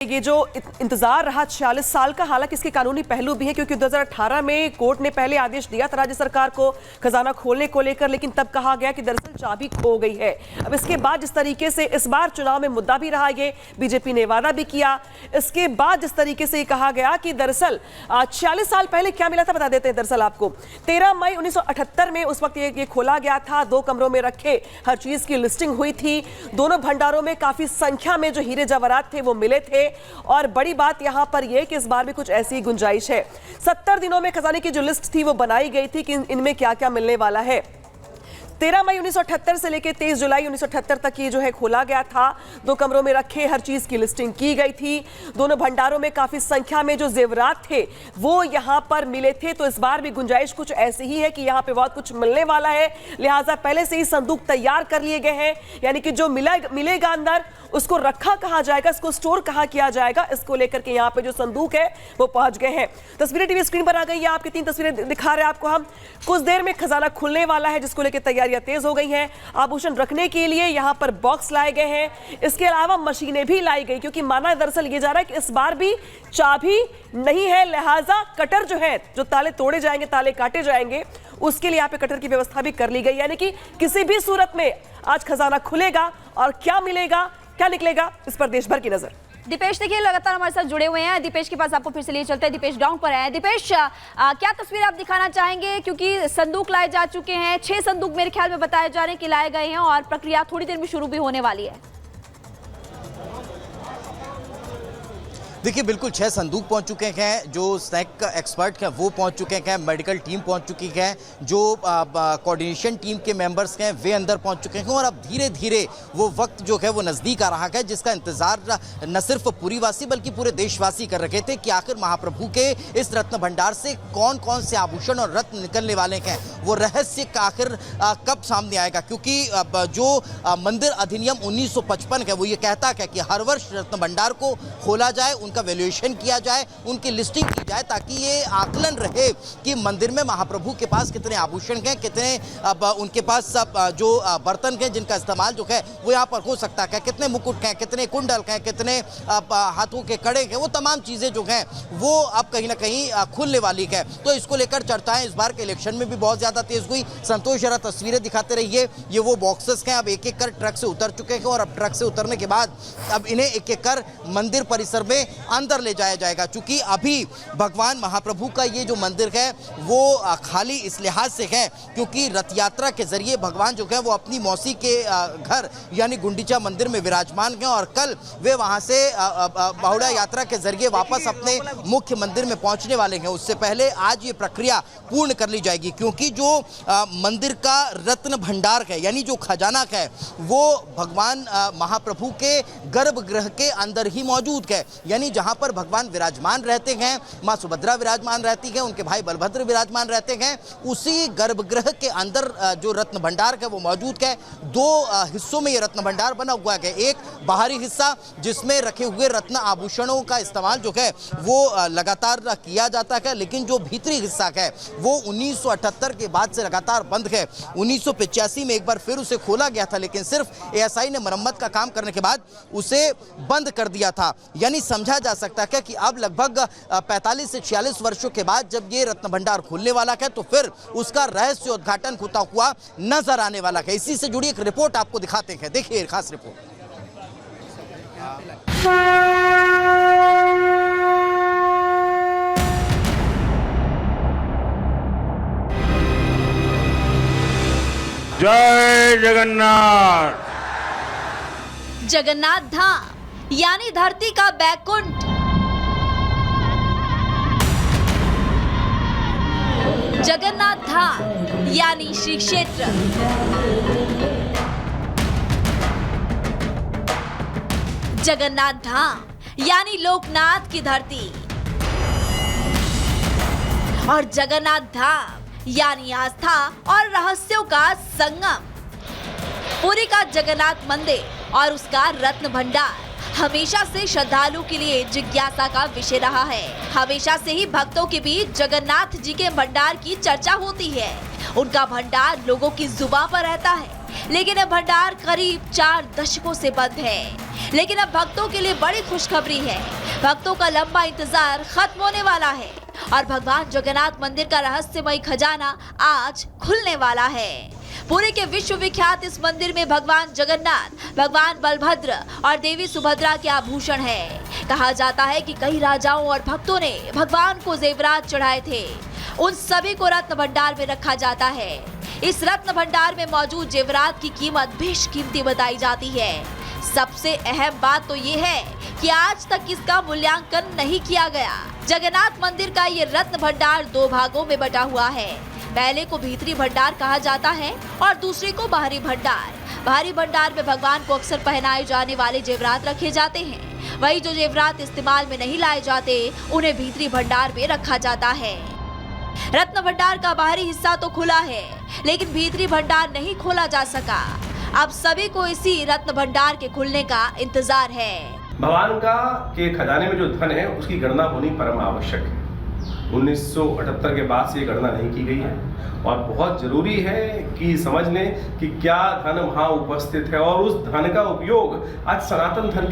ये जो इंतजार रहा 46 साल का, हालांकि इसके कानूनी पहलू भी है क्योंकि 2018 में कोर्ट ने पहले आदेश दिया था राज्य सरकार को खजाना खोलने को लेकर, लेकिन तब कहा गया कि दरअसल चाबी खो गई है। अब इसके बाद जिस तरीके से इस बार चुनाव में मुद्दा भी रहा, ये बीजेपी ने वादा भी किया, इसके बाद जिस तरीके से कहा गया कि दरअसल 46 साल पहले क्या मिला था बता देते हैं। दरअसल आपको 13 मई 1978 में उस वक्त ये खोला गया था, 2 कमरों में रखे हर चीज की लिस्टिंग हुई थी। दोनों भंडारों में काफी संख्या में जो हीरे जवाहरात थे वो मिले थे। और बड़ी बात यहां पर यह कि इस बार भी कुछ ऐसी गुंजाइश है। 70 दिनों में खजाने की जो लिस्ट थी वो बनाई गई थी कि इनमें क्या क्या मिलने वाला है। 13 मई 1978 से लेकर 23 जुलाई 1978 तक ये जो है खोला गया था। 2 कमरों में रखे हर चीज की लिस्टिंग की गई थी। दोनों भंडारों में काफी संख्या में जो जेवरात थे वो यहां पर मिले थे। तो इस बार भी गुंजाइश कुछ ऐसी ही है कि यहां पे बहुत कुछ मिलने वाला है, लिहाजा पहले से ही संदूक तैयार कर लिए गए हैं। यानी कि जो मिलेगा अंदर उसको रखा कहाँ जाएगा, इसको स्टोर कहाँ किया जाएगा, इसको लेकर के यहाँ पे जो संदूक है वो पहुंच गए हैं। तस्वीरें टीवी स्क्रीन पर आ गई है, आपकी 3 तस्वीरें दिखा रहे हैं आपको हम। कुछ देर में खजाना खुलने वाला है जिसको लेकर तैयारियां तेज हो गई हैं। आभूषण रखने के लिए यहाँ पर बॉक्स लाए गए हैं, इसके अलावा मशीनें भी लाई गई क्योंकि माना दरअसल ये जा रहा है कि इस बार भी चाबी नहीं है, लिहाजा कटर जो है, जो ताले तोड़े जाएंगे, ताले काटे जाएंगे, उसके लिए यहाँ पे कटर की व्यवस्था भी कर ली गई। यानी कि किसी भी सूरत में आज खजाना खुलेगा और क्या मिलेगा क्या निकलेगा, इस पर देश भर की नजर। दीपेश देखिए लगातार हमारे साथ जुड़े हुए हैं। दीपेश के पास आपको फिर से लिए चलते हैं। दीपेश ग्राउंड पर है। दीपेश क्या तस्वीर आप दिखाना चाहेंगे, क्योंकि संदूक लाए जा चुके हैं, 6 संदूक मेरे ख्याल में बताए जा रहे हैं कि लाए गए हैं और प्रक्रिया थोड़ी देर में शुरू भी होने वाली है। देखिए बिल्कुल 6 संदूक पहुंच चुके हैं, जो स्नैक एक्सपर्ट हैं वो पहुंच चुके हैं, मेडिकल टीम पहुंच चुकी है, जो कोऑर्डिनेशन टीम के मेंबर्स हैं वे अंदर पहुंच चुके हैं। और अब धीरे धीरे वो वक्त जो है वो नज़दीक आ रहा है जिसका इंतजार न सिर्फ पुरीवासी बल्कि पूरे देशवासी कर रहे थे कि आखिर महाप्रभु के इस रत्न भंडार से कौन कौन से आभूषण और रत्न निकलने वाले हैं, वो रहस्य आखिर कब सामने आएगा। क्योंकि जो मंदिर अधिनियम 1955 है वो ये कहता है कि हर वर्ष रत्न भंडार को खोला जाए, उनका वैल्यूएशन किया जाए, उनकी लिस्टिंग की जाए, ताकि ये आकलन रहे कि मंदिर में महाप्रभु के पास कितने आभूषण हैं, कितने उनके पास जो बर्तन हैं जिनका इस्तेमाल जो है वो यहाँ पर हो सकता है, कितने मुकुट हैं, कितने कुंडल हैं, कितने हाथों के कड़े हैं, वो तमाम चीज़ें जो हैं वो अब कहीं ना कहीं खुलने वाली है। तो इसको लेकर चर्चाएं इस बार के इलेक्शन में भी बहुत ज़्यादा तेज हुई। संतोष जरा तस्वीरें दिखाते रहिए। ये वो बॉक्सेस हैं, अब एक एक कर ट्रक से उतर चुके हैं और अब ट्रक से उतरने के बाद अब इन्हें एक एक कर मंदिर परिसर में अंदर ले जाया जाएगा। चूंकि अभी भगवान महाप्रभु का ये जो मंदिर है वो खाली इस लिहाज से है क्योंकि रथ यात्रा के जरिए भगवान जो है वो अपनी मौसी के घर यानी गुंडीचा मंदिर में विराजमान हैं और कल वे वहां से बाहुड़ा यात्रा के जरिए वापस अपने मुख्य मंदिर में पहुंचने वाले हैं। उससे पहले आज ये प्रक्रिया पूर्ण कर ली जाएगी क्योंकि जो मंदिर का रत्न भंडार है यानी जो खजाना है वो भगवान महाप्रभु के गर्भगृह के अंदर ही मौजूद है। यानी जहां पर भगवान विराजमान रहते हैं, मां सुभद्रा विराजमान रहती है, उनके भाई बलभद्र विराजमान रहते हैं, उसी गर्भगृह के अंदर जो रत्न भंडार है वो मौजूद है। 2 हिस्सों में ये रत्न भंडार बना हुआ है। एक बाहरी हिस्सा जिसमें रखे हुए रत्न आभूषणों का इस्तेमाल जो है वो लगातार किया जाता है, लेकिन जो भीतरी हिस्सा है वो 1978 के बाद से लगातार बंद है। 1985 में एक बार फिर उसे खोला गया था, लेकिन सिर्फ एएसआई ने मरम्मत का काम करने के बाद उसे बंद कर दिया था। यानी समझा जा सकता है कि अब लगभग 45 से 46 वर्षों के बाद जब ये रत्न भंडार खुलने वाला है तो फिर उसका रहस्य उद्घाटन होता हुआ नजर आने वाला है। इसी से जुड़ी एक रिपोर्ट आपको दिखाते हैं, देखिए खास रिपोर्ट। जय जगन्नाथ। जगन्नाथ धाम यानी धरती का बैकुंठ, जगन्नाथ धाम यानी श्री क्षेत्र, जगन्नाथ धाम यानी लोकनाथ की धरती और जगन्नाथ धाम यानी आस्था और रहस्यों का संगम। पुरी का जगन्नाथ मंदिर और उसका रत्न भंडार हमेशा से श्रद्धालु के लिए जिज्ञासा का विषय रहा है। हमेशा से ही भक्तों के बीच जगन्नाथ जी के भंडार की चर्चा होती है। उनका भंडार लोगों की जुबान पर रहता है, लेकिन यह भंडार करीब 4 दशकों से बंद है। लेकिन अब भक्तों के लिए बड़ी खुशखबरी है। भक्तों का लंबा इंतजार खत्म होने वाला है और भगवान जगन्नाथ मंदिर का रहस्यमय खजाना आज खुलने वाला है। पुरी के विश्व विख्यात इस मंदिर में भगवान जगन्नाथ, भगवान बलभद्र और देवी सुभद्रा के आभूषण है। कहा जाता है कि कई राजाओं और भक्तों ने भगवान को जेवरात चढ़ाए थे। उन सभी को रत्न भंडार में रखा जाता है। इस रत्न भंडार में मौजूद जेवरात की कीमत बेशकीमती बताई जाती है। सबसे अहम बात तो ये है कि आज तक इसका मूल्यांकन नहीं किया गया। जगन्नाथ मंदिर का ये रत्न भंडार 2 भागों में बटा हुआ है। पहले को भीतरी भंडार कहा जाता है और दूसरे को बाहरी भंडार। बाहरी भंडार में भगवान को अक्सर पहनाए जाने वाले जेवरात रखे जाते हैं। वही जो जेवरात इस्तेमाल में नहीं लाए जाते उन्हें भीतरी भंडार में रखा जाता है। रत्न भंडार का बाहरी हिस्सा तो खुला है, लेकिन भीतरी भंडार नहीं खोला जा सका। अब सभी को इसी रत्न भंडार के खुलने का इंतजार है। भगवान का के खजाने में जो धन है उसकी गणना होनी परम आवश्यक है। 1978 के बाद से ये गणना नहीं की गई है और बहुत जरूरी है कि समझ लें कि क्या धन वहाँ उपस्थित है और उस धन का उपयोग आज सनातन धर्म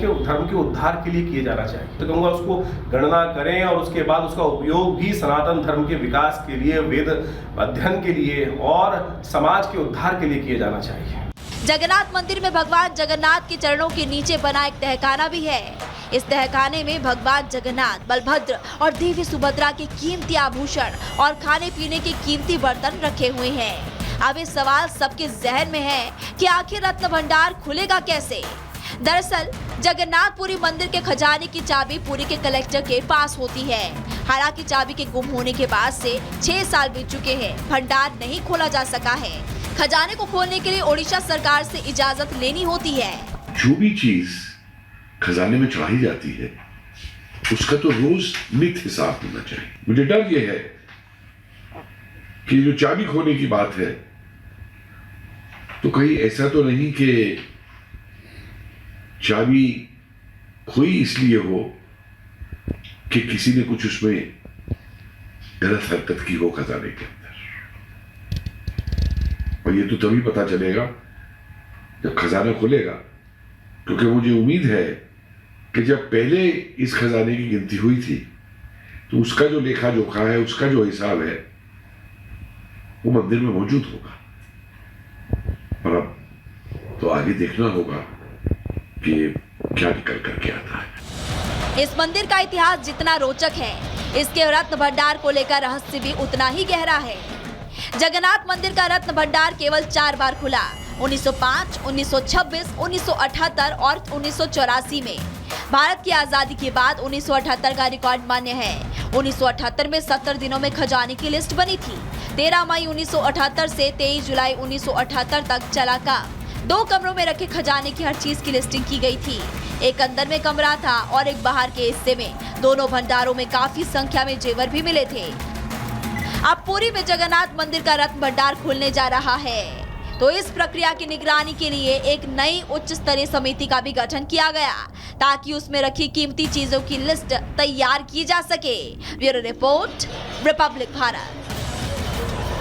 के उद्धार के लिए किया जाना चाहिए। तो कहूँगा उसको गणना करें और उसके बाद उसका उपयोग भी सनातन धर्म के विकास के लिए, वेद अध्ययन के लिए और समाज के उद्धार के लिए किया जाना चाहिए। जगन्नाथ मंदिर में भगवान जगन्नाथ के चरणों के नीचे बना एक तहखाना भी है। इस तहखाने में भगवान जगन्नाथ, बलभद्र और देवी सुभद्रा के कीमती आभूषण और खाने पीने के कीमती बर्तन रखे हुए हैं। अब ये सवाल सबके जहन में है कि आखिर रत्न भंडार खुलेगा कैसे। दरअसल जगन्नाथपुरी मंदिर के खजाने की चाबी पुरी के कलेक्टर के पास होती है। हालांकि चाबी के गुम होने के बाद से 6 साल बीत चुके हैं, भंडार नहीं खोला जा सका है। खजाने को खोलने के लिए ओडिशा सरकार से इजाजत लेनी होती है। जो भी चीज खजाने में चढ़ाई जाती है उसका तो रोज नित्य हिसाब होना चाहिए। मुझे डर यह है कि जो चाबी खोने की बात है तो कहीं ऐसा तो नहीं कि चाबी खोई इसलिए हो कि किसी ने कुछ उसमें गलत हरकत की हो खजाने के अंदर। और ये तो तभी पता चलेगा जब खजाना खुलेगा, क्योंकि मुझे उम्मीद है कि जब पहले इस खजाने की गिनती हुई थी तो उसका जो लेखा जोखा है, उसका जो हिसाब है वो मंदिर में मौजूद होगा। और अब तो आगे देखना होगा कि क्या निकल करके आता है। इस मंदिर का इतिहास जितना रोचक है, इसके रत्न भंडार को लेकर रहस्य भी उतना ही गहरा है। जगन्नाथ मंदिर का रत्न भंडार केवल 4 बार खुला, 1905, 1926, 1978 और 1984 में। भारत की आजादी के बाद 1978 का रिकॉर्ड मान्य है। 1978 में 70 दिनों में खजाने की लिस्ट बनी थी। 13 मई 1978 से 23 जुलाई 1978 तक चला काम। 2 कमरों में रखे खजाने की हर चीज की लिस्टिंग की गई थी। एक अंदर में कमरा था और एक बाहर के हिस्से में। दोनों भंडारों में काफी संख्या में जेवर भी मिले थे। अब पुरी में जगन्नाथ मंदिर का रत्न भंडार खुलने जा रहा है, तो इस प्रक्रिया की निगरानी के लिए एक नई उच्च स्तरीय समिति का भी गठन किया गया, ताकि उसमें रखी कीमती चीजों की लिस्ट तैयार की जा सके। Bureau report, Republic Bharat.